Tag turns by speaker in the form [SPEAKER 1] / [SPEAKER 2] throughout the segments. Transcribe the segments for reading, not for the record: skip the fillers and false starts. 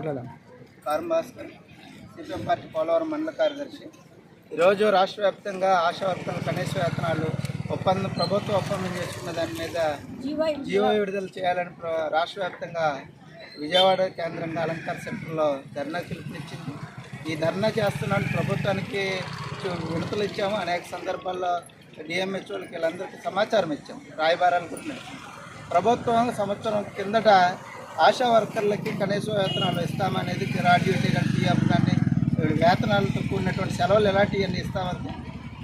[SPEAKER 1] మాట్లాడాం.
[SPEAKER 2] కారం Bhaskar, CPM party Polavaram మండల కార్యదర్శి. ఈరోజు రాష్ట్ర వ్యాప్తంగా ఆశా వర్కర్ల కనీస వేతనాలు ప్రభుత్వ ఒప్పందం చేసుకున్న దాని మీద జీవో విడుదల చేయాలని రాష్ట్ర వ్యాప్తంగా విజయవాడ కేంద్రంగా అలంకార సెంటర్లో ధర్నా పిలుపునిచ్చింది. ఈ ధర్నా చేస్తున్నాను ప్రభుత్వానికి వినతులు ఇచ్చాము. అనేక సందర్భాల్లో డిఎంహెచ్ఓలకి వీళ్ళందరికీ సమాచారం ఇచ్చాము, రాయబారాలు కూడా నడిచాము. ప్రభుత్వం సంవత్సరం కిందట ఆశా వర్కర్లకి కనీస వేతనాలు ఇస్తామనేది గ్రాడ్యుయేటీ కానీ టీఎఫ్ కానీ వేతనాలతో కూడినటువంటి సెలవులు ఎలాంటివన్నీ ఇస్తామని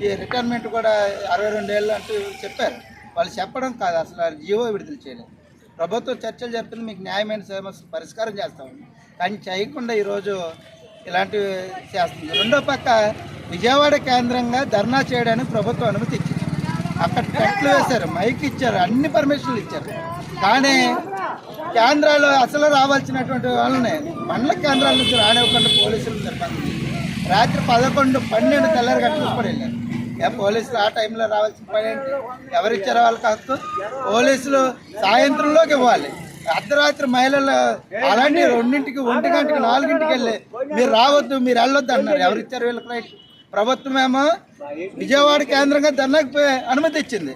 [SPEAKER 2] ఈ రిటైర్మెంట్ కూడా 62 ఏళ్ళు అంటూ చెప్పారు. వాళ్ళు చెప్పడం కాదు, అసలు జీవో విడుదల చేయలేదు. ప్రభుత్వం చర్చలు జరిపింది, మీకు న్యాయమైన సమస్య పరిష్కారం చేస్తామని, కానీ చేయకుండా ఈరోజు ఇలాంటివి చేస్తుంది. రెండో పక్క విజయవాడ కేంద్రంగా ధర్నా చేయడానికి ప్రభుత్వం అనుమతి ఇచ్చింది. అక్కడ టెంట్లు వేశారు, మైక్ ఇచ్చారు, అన్ని పర్మిషన్లు ఇచ్చారు. కానీ కేంద్రాలు అసలు రావాల్సినటువంటి వాళ్ళని మండల కేంద్రాల నుంచి రానివ్వకుండా పోలీసులు నిర్బంధించారు. రాత్రి 11, 12 తెల్లారి గంటలు కూడా వెళ్ళారు. పోలీసులు ఆ టైంలో రావాల్సిన పని ఏంటి? ఎవరిచ్చారో వాళ్ళకి హక్కు. పోలీసులు సాయంత్రంలోకి ఇవ్వాలి. అర్ధరాత్రి మహిళలు అలాంటి 2ంటికి, 1 గంటకి, 4ంటికి వెళ్ళి మీరు రావద్దు, మీరు వెళ్ళొద్దు అన్నారు. ఎవరిచ్చారు వీళ్ళకి రైట్? ప్రభుత్వం ఏమో విజయవాడ కేంద్రంగా ధర్నాకి అనుమతి ఇచ్చింది.